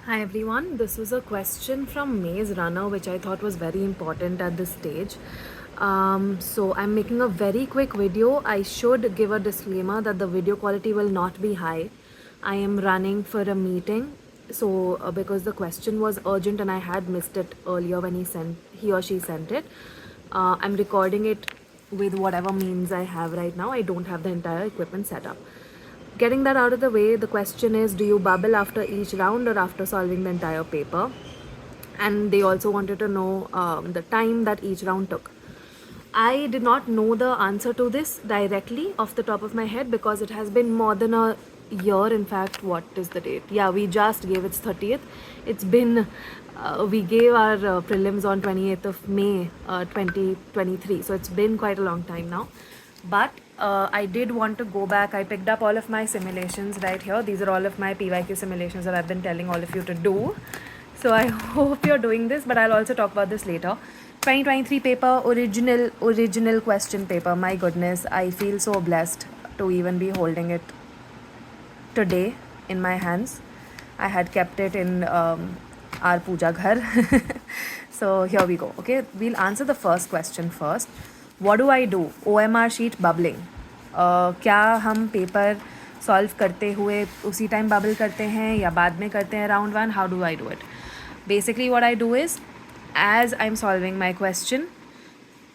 Hi everyone, this was a question from Maze Runner which I thought was very important at this stage. So I'm making a very quick video. I should give a disclaimer that the video quality will not be high. I am running for a meeting, so because the question was urgent and I had missed it earlier when he or she sent it. I'm recording it with whatever means I have right now. I don't have the entire equipment set up. Getting that out of the way, the question is, do you bubble after each round or after solving the entire paper? And they also wanted to know the time that each round took. I did not know the answer to this directly off the top of my head because it has been more than a year. In fact, what is the date? Yeah, we just gave its 30th. It's been, we gave our prelims on 28th of May 2023. So it's been quite a long time now. But I did want to go back. I picked up all of my simulations right here. These are all of my PYQ simulations that I've been telling all of you to do. So I hope you're doing this, but I'll also talk about this later. 2023 paper, original question paper. My goodness, I feel so blessed to even be holding it today in my hands. I had kept it in our puja ghar. So here we go. Okay, we'll answer the first question first. What do I do? OMR sheet bubbling. क्या हम paper solve करते हुए उसी time bubble करते हैं या बाद में करते हैं round one? How do I do it? Basically, what I do is, as I'm solving my question,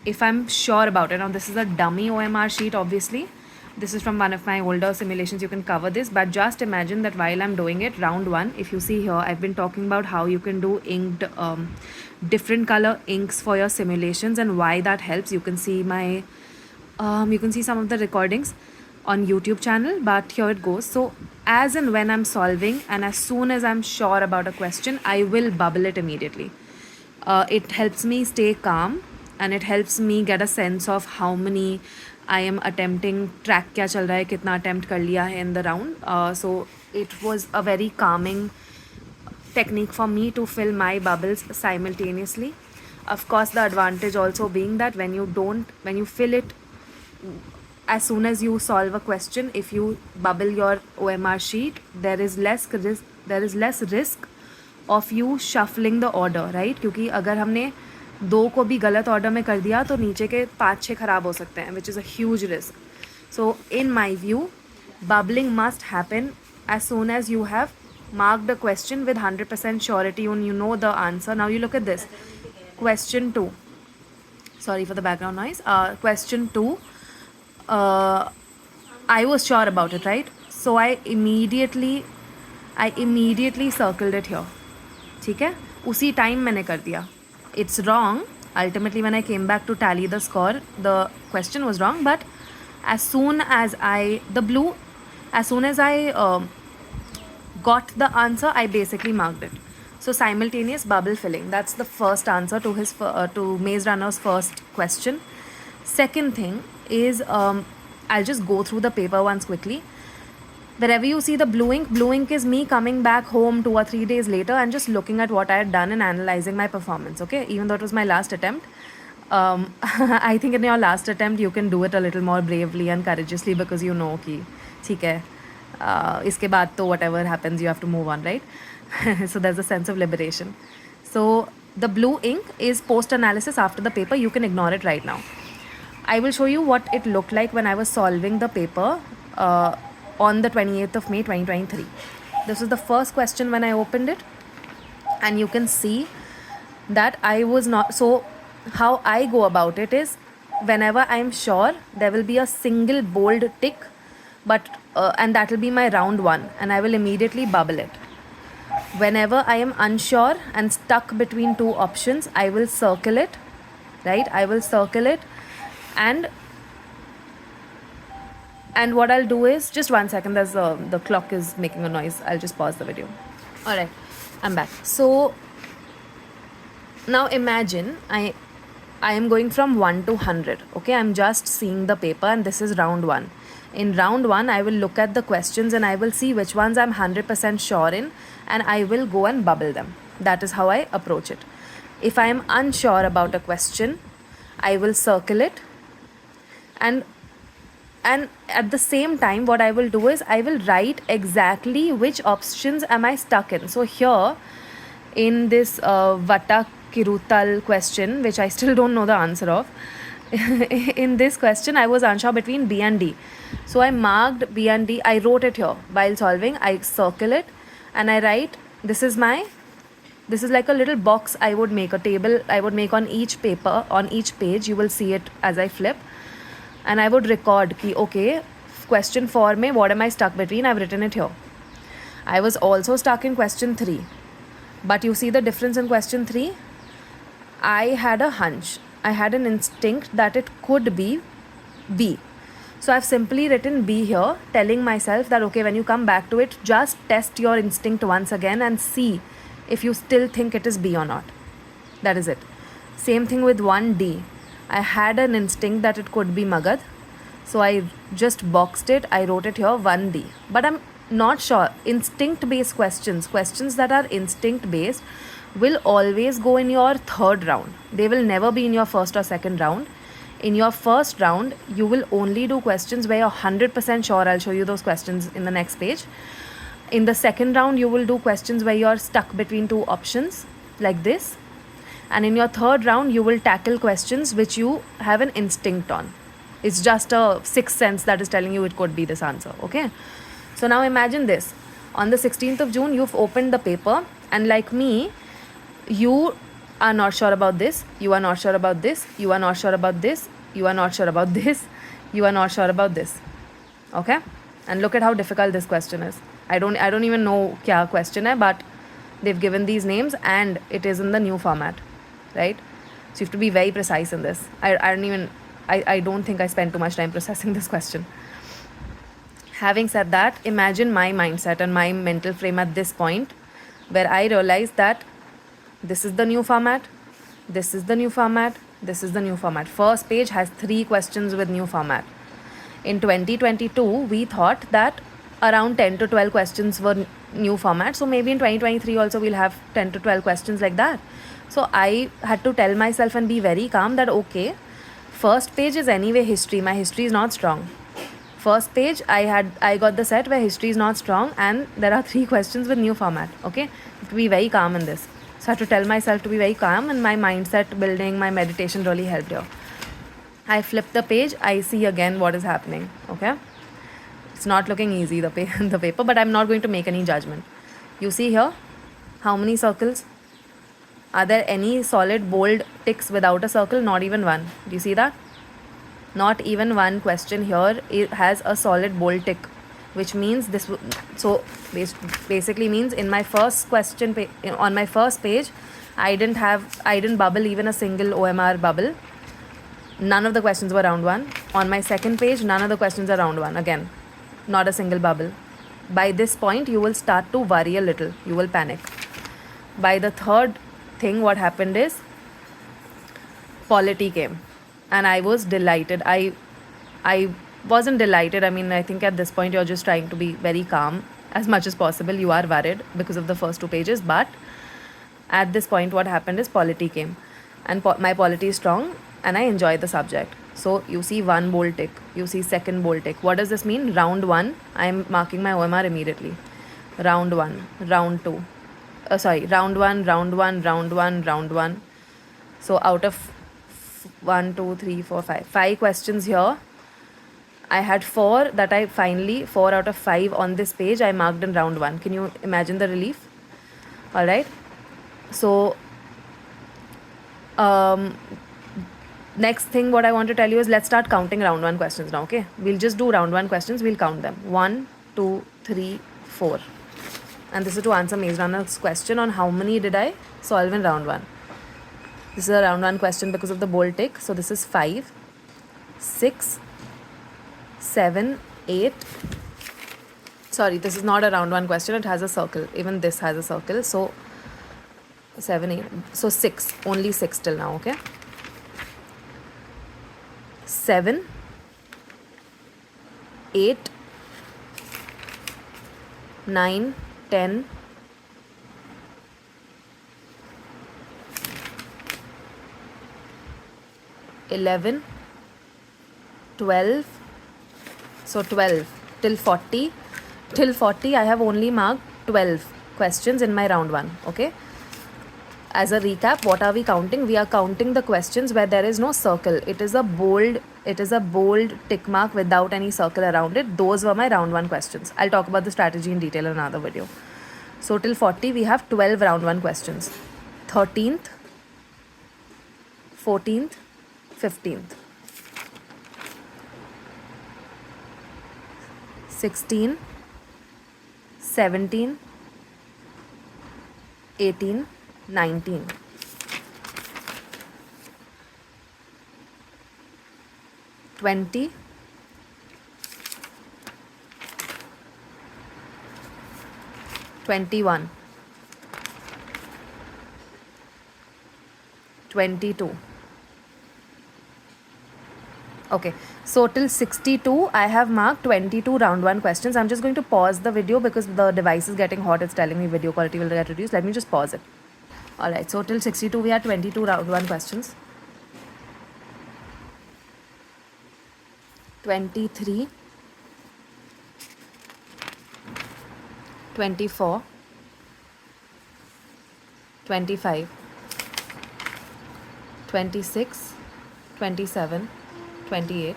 if I'm sure about it, now this is a dummy OMR sheet, obviously. This is from one of my older simulations. You can cover this, but just imagine that while I'm doing it, round one, if you see here, I've been talking about how you can do inked, different color inks for your simulations and why that helps. You can see you can see some of the recordings on YouTube channel, but here it goes. So as and when I'm solving and as soon as I'm sure about a question, I will bubble it immediately. It helps me stay calm and it helps me get a sense of how many I am attempting, track kya chal raha hai, kitna attempt kar liya hai in the round. So it was a very calming technique for me to fill my bubbles simultaneously. Of course, the advantage also being that when you fill it as soon as you solve a question, if you bubble your OMR sheet, there is less risk of you shuffling the order, right? क्योंकि अगर हमने दो को भी गलत order में कर दिया तो नीचे के 5-6 खराब हो सकते हैं, which is a huge risk. So in my view, bubbling must happen as soon as you have marked a question with 100% surety and you know the answer. Now you look at this. Question 2. Sorry for the background noise. Question 2. I was sure about it, right? So I immediately circled it here. ठीक है, उसी time मैंने कर दिया. It's wrong. Ultimately, when I came back to tally the score, the question was wrong. But as soon as I got the answer, I basically marked it. So simultaneous bubble filling. That's the first answer to to Maze Runner's first question. Second thing is, I'll just go through the paper once quickly. Wherever you see the blue ink is me coming back home 2 or 3 days later and just looking at what I had done and analyzing my performance, okay? Even though it was my last attempt. I think in your last attempt, you can do it a little more bravely and courageously because you know कि ठीक है, इसके बाद तो whatever happens, you have to move on, right? So there's a sense of liberation. So the blue ink is post-analysis after the paper. You can ignore it right now. I will show you what it looked like when I was solving the paper on the 28th of May 2023. This was the first question when I opened it, and you can see that I was not. So how I go about it is, whenever I'm sure, there will be a single bold tick, but and that will be my round one, and I will immediately bubble it. Whenever I am unsure and stuck between two options, I will circle it, right? I will circle it, and what I'll do is, just 1 second, there's the clock is making a noise. I'll just pause the video. All right, I'm back. So now imagine I am going from 1 to 100. Okay, I'm just seeing the paper and this is round one. In round one, I will look at the questions and I will see which ones I'm 100% sure in, and I will go and bubble them. That is how I approach it. If I am unsure about a question, I will circle it, and and at the same time what I will do is I will write exactly which options am I stuck in. So here in this Vata Kirutal question, which I still don't know the answer of, in this question I was unsure between B and D. So I marked B and D. I wrote it here while solving. I circle it and I write, this is like a little box I would make, a table I would make on each paper, on each page. You will see it as I flip. And I would record ki, okay, question 4 mein what am I stuck between? I've written it here. I was also stuck in question 3. But you see the difference in question 3? I had a hunch. I had an instinct that it could be B. So I've simply written B here, telling myself that, okay, when you come back to it, just test your instinct once again and see if you still think it is B or not. That is it. Same thing with 1D. I had an instinct that it could be Magad. So I just boxed it. I wrote it here 1D. But I'm not sure. Instinct based questions that are instinct based, will always go in your third round. They will never be in your first or second round. In your first round, you will only do questions where you're 100% sure. I'll show you those questions in the next page. In the second round, you will do questions where you're stuck between two options like this. And in your third round, you will tackle questions which you have an instinct on. It's just a sixth sense that is telling you it could be this answer. Okay. So now imagine this. On the 16th of June, you've opened the paper, and like me, you are not sure about this, you are not sure about this, you are not sure about this, you are not sure about this, you are not sure about this. Okay? And look at how difficult this question is. I don't even know kya question hai, but they've given these names and it is in the new format, right? So you have to be very precise in this. I don't think I spent too much time processing this question. Having said that, imagine my mindset and my mental frame at this point, where I realized that this is the new format, this is the new format, this is the new format. First page has 3 questions with new format. In 2022, we thought that around 10 to 12 questions were new format. So maybe in 2023 also we'll have 10 to 12 questions like that. So I had to tell myself and be very calm that, okay, first page is anyway history. My history is not strong. First page, I got the set where history is not strong and there are 3 questions with new format. Okay, to be very calm in this. So I had to tell myself to be very calm, and my mindset building, my meditation really helped here. I flip the page, I see again what is happening. Okay, it's not looking easy, the paper, but I'm not going to make any judgment. You see here, how many circles? Are there any solid bold ticks without a circle? Not even one. Do you see that? Not even one question here it has a solid bold tick, which means this. So basically means in my first question on my first page, I didn't bubble even a single OMR bubble. None of the questions were round 1. On my second page, none of the questions are round 1. Again, not a single bubble. By this point, you will start to worry a little. You will panic. By the third thing, what happened is polity came. And I was delighted. I wasn't delighted. I mean, I think at this point, you're just trying to be very calm as much as possible. You are worried because of the first 2 pages. But at this point, what happened is polity came. And my polity is strong and I enjoy the subject. So you see 1 bold tick. You see 2nd bold tick. What does this mean? Round 1, I'm marking my OMR immediately. Round 1, round 2. Round 1, round 1, round 1, round 1. So out of 1, 2, 3, 4, 5. 5 questions here. I had 4 that 4 out of 5 on this page, I marked in round 1. Can you imagine the relief? Alright. So, next thing what I want to tell you is let's start counting round 1 questions now, okay? We'll just do round 1 questions. We'll count them. 1, 2, 3, 4. And this is to answer Maze Runner's question on how many did I solve in round 1. This is a round 1 question because of the bold tick. So this is 5, 6, 7, 8. Sorry, this is not a round 1 question. It has a circle. Even this has a circle. So 7, 8. So 6. Only 6 till now, okay? 7, 8, 9, 10, 11, 12, So 12 till 40. Till 40 I have only marked 12 questions in my round 1. Okay, as a recap, what are we counting? We are counting the questions where there is no circle. It is a bold tick mark without any circle around it. Those were my round 1 questions. I'll talk about the strategy in detail in another video. So till 40 we have 12 round 1 questions. 13th, 14th, 15th, 16, 17, 18, 19, 20, 21, 22. Okay, so till 62 I have marked 22 round 1 questions. I'm just going to pause the video because the device is getting hot. It's telling me video quality will get reduced. Let me just pause it. Alright, so till 62 we had 22 round 1 questions. 23, 24, 25, 26, 27, 28,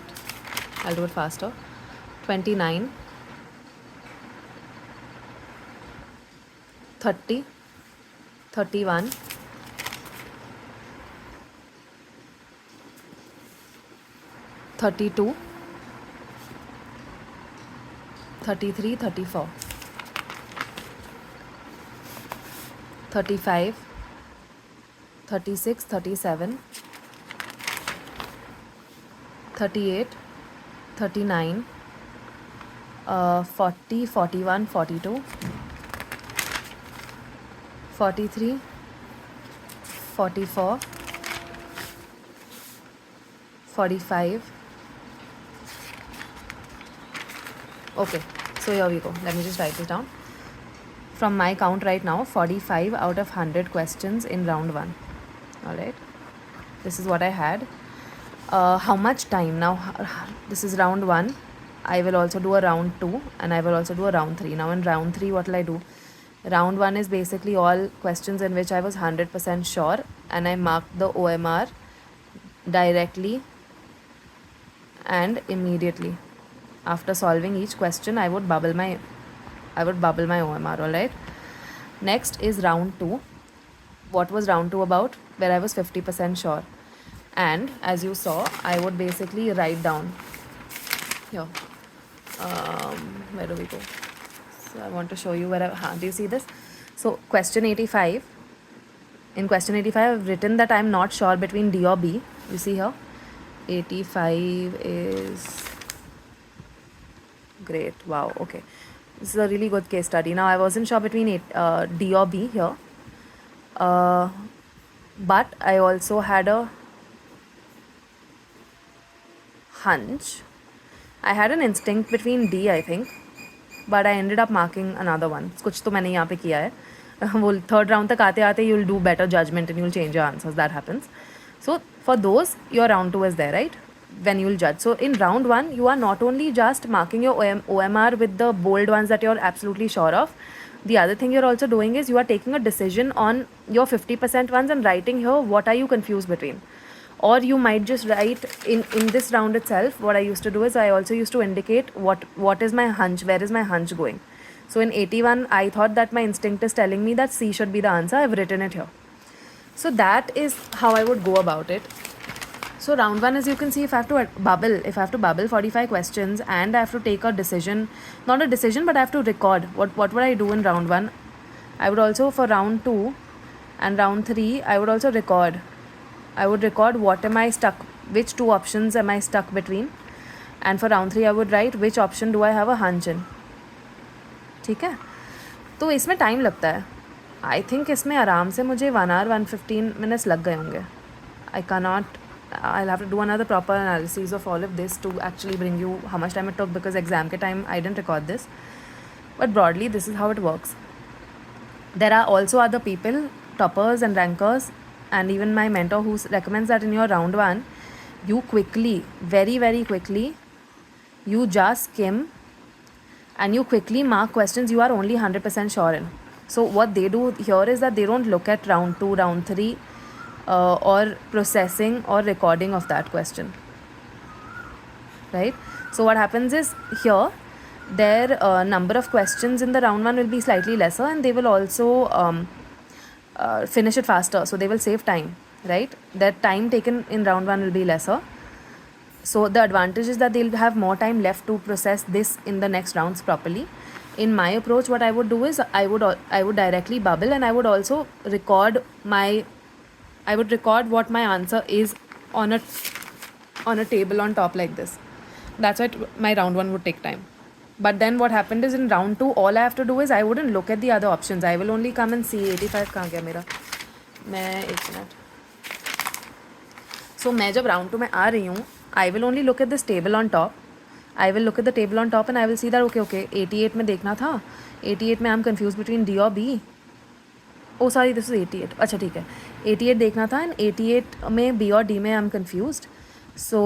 I'll do it faster, 29, 30, 31, 32, 33, 34, 35, 36, 37, 38, 39, 40, 41, 42, 43, 44, 45. Okay, so here we go. Let me just write this down. From my count right now, 45 out of 100 questions in round 1. Alright, this is what I had. How much time? Now, this is round 1. I will also do a round 2 and I will also do a round 3. Now, in round 3, what will I do? Round 1 is basically all questions in which I was 100% sure and I marked the OMR directly and immediately. After solving each question, I would bubble my OMR, alright? Next is round 2. What was round 2 about? Where I was 50% sure. And as you saw, I would basically write down here. Where do we go? So I want to show you where do you see this? So question 85. In question 85, I've written that I'm not sure between D or B. You see here? 85 is great. Wow. Okay. This is a really good case study. Now, I wasn't sure between D or B here. But I also had a hunch. I had an instinct between D, I think. But I ended up marking another one. कुछ तो मैंने यहाँ पे किया है. वो third round तक आते आते you'll do better judgment and you'll change your answers. That happens. So for those, your round 2 is there, right? When you'll judge. So in round 1, you are not only just marking your OMR with the bold ones that you're absolutely sure of. The other thing you're also doing is you are taking a decision on your 50% ones and writing here what are you confused between. Or you might just write in this round itself, what I used to do is I also used to indicate what is my hunch, where is my hunch going. So in 81, I thought that my instinct is telling me that C should be the answer. I've written it here. So that is how I would go about it. So round 1, as you can see, if I have to bubble 45 questions and I have to take a decision, not a decision, but I have to record what would I do in round 1. I would also, for round 2 and round 3, I would also record. I would record what am I stuck, which 2 options am I stuck between. And for round 3, I would write which option do I have a hunch in. ठीक है, तो इसमें time लगता है. I think इसमें आराम से मुझे 1 hour 115 minutes लग गए होंगे. I cannot, I'll have to do another proper analysis of all of this to actually bring you how much time it took, because exam ke time I didn't record this. But broadly, this is how it works. There are also other people, toppers and rankers, and even my mentor, who recommends that in your round 1, you quickly, very, very quickly you just skim and you quickly mark questions you are only 100% sure in. So what they do here is that they don't look at round 2, round 3 or processing or recording of that question, right? So what happens is here their number of questions in the round 1 will be slightly lesser, and they will also finish it faster, so they will save time, right? Their time taken in round 1 will be lesser. So the advantage is that they'll have more time left to process this in the next rounds properly. In my approach, what I would do is I would directly bubble, and I would also record what my answer is on a table on top like this. That's why my round 1 would take time. But then what happened is in round 2, all I have to do is I wouldn't look at the other options. I will only come and see 85 कहाँ गया मेरा, मैं एक minute. So मैं जब round 2 में आ रही हूँ, I will only look at this table on top. I will look at the table on top and I will see that okay 88 में देखना था, 88 में I'm confused between D और B. Oh sorry, this is 88. अच्छा ठीक है, 88 देखना था and 88 में B और D में I'm confused. सो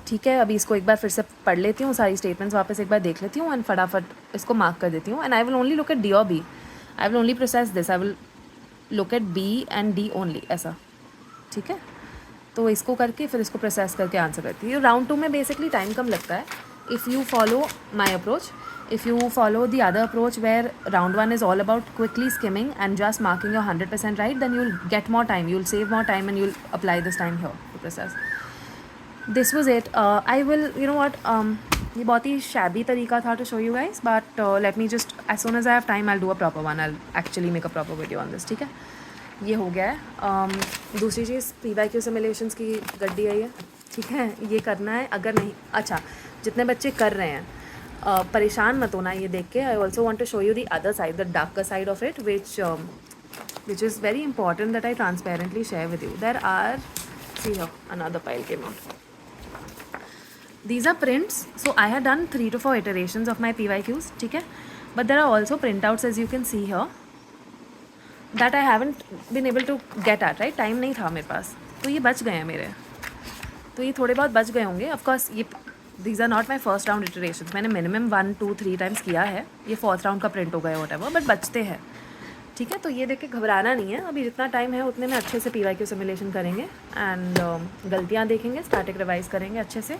ठीक है, अभी इसको एक बार फिर से पढ़ लेती हूँ, सारी स्टेटमेंट्स वापस एक बार देख लेती हूँ एंड फटाफट इसको मार्क कर देती हूँ. And I will only look at D और B. I will only process this. I will look at B and D only, ऐसा. ठीक है, तो इसको करके फिर इसको प्रोसेस करके आंसर करती हूँ. राउंड 2 में बेसिकली टाइम कम लगता है if you follow my approach. If you follow the other approach where round 1 is all about quickly skimming and just marking your 100% right, then you'll get more time, you'll save more time and you'll apply this time here to process. This was it. I will, you know what, ये बहुत ही shabby तरीका था to show you guys, but let me just, as soon as I have time, I'll do a proper one. I'll actually make a proper video on this. ठीक है, ये हो गया है. दूसरी चीज़ PYQ सिमुलेशंस की गड्डी है ये. ठीक है, ये करना है. अगर नहीं, अच्छा जितने बच्चे कर रहे हैं परेशान मत होना ये देख के. I also want to show you the other side, the darker side of it, which is very important that I transparently share with you. There are, see here, another pile came out. These are prints. So I had done 3 to 4 iterations of my PYQs, ठीक है, but there are also printouts as you can see here that I haven't been able to get at, right? Time नहीं था मेरे पास, तो ये बच गए हैं मेरे. तो ये थोड़े बहुत बच गए होंगे. ऑफकोर्स ये these are not my first round iterations. मैंने मिनिमम 1, 2, 3 टाइम्स किया है. ये 4th राउंड का प्रिंट हो गया whatever, बट बचते हैं. ठीक है, तो ये देख के घबराना नहीं है. अभी जितना टाइम है उतने में अच्छे से PYQ सिमुलेशन करेंगे एंड गलतियाँ देखेंगे, स्टैटिक रिवाइज करेंगे अच्छे से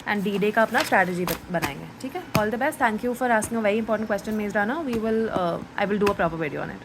एंड D-Day का अपना स्ट्रैटेजी बनाएंगे. ठीक है, all the best. Thank you for asking a very important question, मेज Rana. I will do a proper video on it.